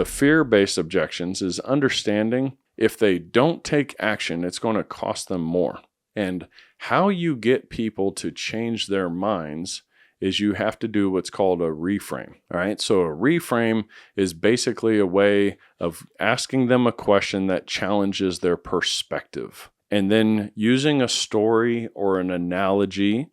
The fear-based objections is understanding if they don't take action, it's going to cost them more. And how you get people to change their minds is you have to do what's called a reframe. All right. So a reframe is basically a way of asking them a question that challenges their perspective. And then using a story or an analogy,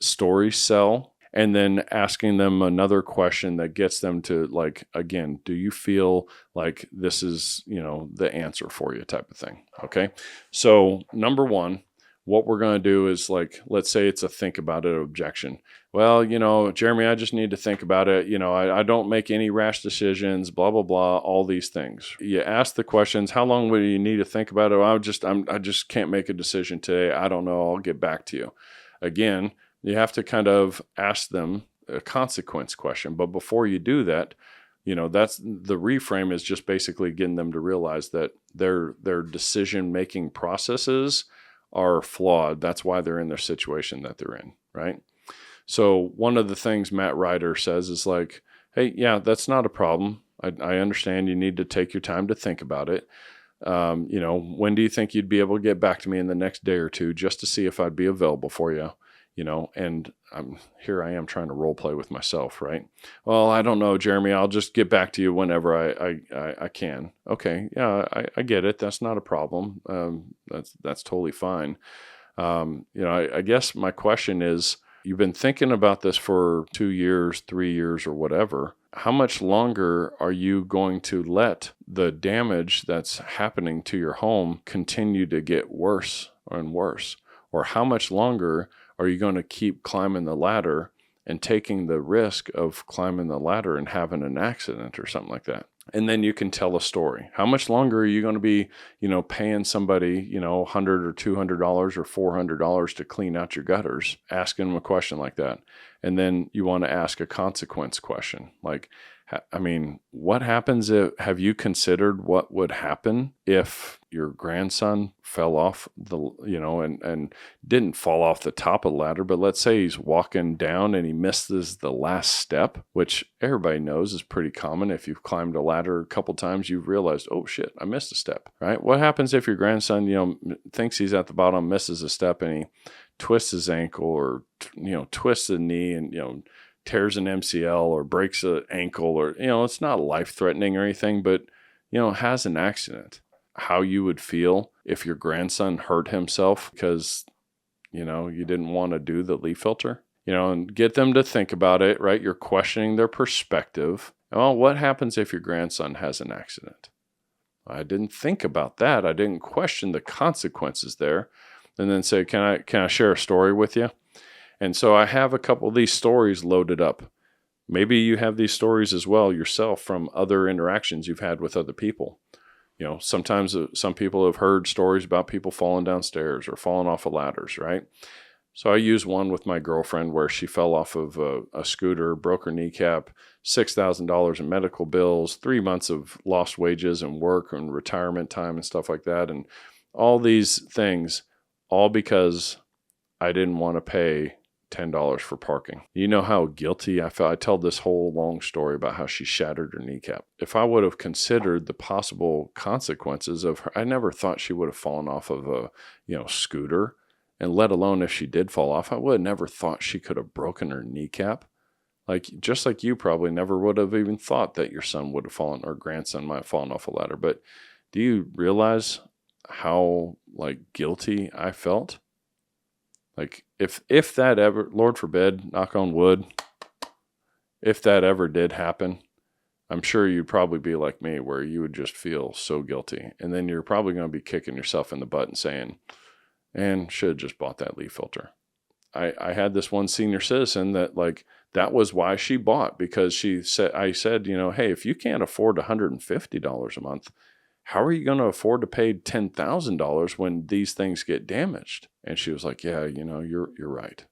story sell, and then asking them another question that gets them to, like, again, do you feel like this is, the answer for you type of thing? Okay. So number one, what we're going to do is, like, let's say it's a think about it objection. Well, Jeremy, I just need to think about it. I don't make any rash decisions, blah, blah, blah, all these things. You ask the questions, how long would you need to think about it? I just can't make a decision today. I don't know. I'll get back to you. Again, you have to kind of ask them a consequence question. But before you do that, that's the reframe is just basically getting them to realize that their decision-making processes are flawed. That's why they're in their situation that they're in, right? So one of the things Matt Ryder says is like, hey, yeah, that's not a problem. I understand you need to take your time to think about it. When do you think you'd be able to get back to me in the next day or two just to see if I'd be available for you? And here I am trying to role play with myself, right? Well, I don't know, Jeremy, I'll just get back to you whenever I can. Okay. Yeah, I get it. That's not a problem. That's totally fine. I guess my question is, you've been thinking about this for 2 years, 3 years, or whatever. How much longer are you going to let the damage that's happening to your home continue to get worse and worse? Or how much longer are you going to keep climbing the ladder and taking the risk of climbing the ladder and having an accident or something like that? And then you can tell a story. How much longer are you going to be, paying somebody, $100 or $200 or $400 to clean out your gutters, asking them a question like that? And then you want to ask a consequence question. Like, what happens have you considered what would happen if your grandson fell off and didn't fall off the top of the ladder, but let's say he's walking down and he misses the last step, which everybody knows is pretty common. If you've climbed a ladder a couple times, you've realized, oh shit, I missed a step, right? What happens if your grandson, thinks he's at the bottom, misses a step, and he twists his ankle or, twists a knee and, tears an MCL or breaks an ankle, or, it's not life-threatening or anything, but, has an accident? How you would feel if your grandson hurt himself because, you didn't want to do the leaf filter, and get them to think about it, right? You're questioning their perspective. Well, what happens if your grandson has an accident? I didn't think about that. I didn't question the consequences there. And then say, can I share a story with you? And so I have a couple of these stories loaded up. Maybe you have these stories as well yourself from other interactions you've had with other people. Sometimes some people have heard stories about people falling downstairs or falling off of ladders, right? So I use one with my girlfriend where she fell off of a scooter, broke her kneecap, $6,000 in medical bills, 3 months of lost wages and work and retirement time and stuff like that. And all these things, all because I didn't want to pay $10 for parking. You know how guilty I felt. I tell this whole long story about how she shattered her kneecap. If I would have considered the possible consequences of her, I never thought she would have fallen off of a, scooter, and let alone if she did fall off, I would have never thought she could have broken her kneecap. Just like you probably never would have even thought that your son would have fallen, or grandson might have fallen off a ladder. But do you realize how guilty I felt? If that ever, Lord forbid, knock on wood, if that ever did happen, I'm sure you'd probably be like me, where you would just feel so guilty. And then you're probably going to be kicking yourself in the butt and saying, and should have just bought that leaf filter. I had this one senior citizen that was why she bought, because I said, hey, if you can't afford $150 a month, how are you going to afford to pay $10,000 when these things get damaged? And she was like, yeah, you're right.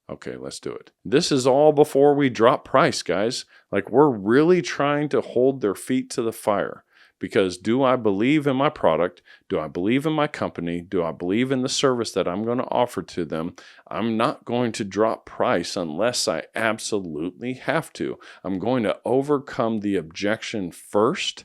Okay, let's do it. This is all before we drop price, guys. We're really trying to hold their feet to the fire, because do I believe in my product? Do I believe in my company? Do I believe in the service that I'm going to offer to them? I'm not going to drop price unless I absolutely have to. I'm going to overcome the objection first,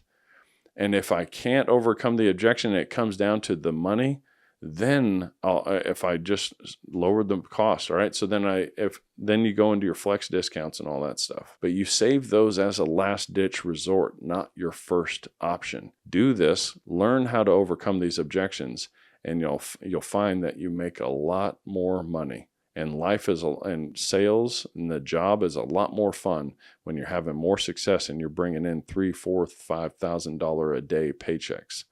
And if I can't overcome the objection, and it comes down to the money, then if I just lowered the cost, all right. So then you go into your flex discounts and all that stuff, but you save those as a last ditch resort, not your first option. Do this, learn how to overcome these objections, and you'll find that you make a lot more money. And and sales and the job is a lot more fun when you're having more success and you're bringing in $3,000, $4,000, $5,000 a day paychecks.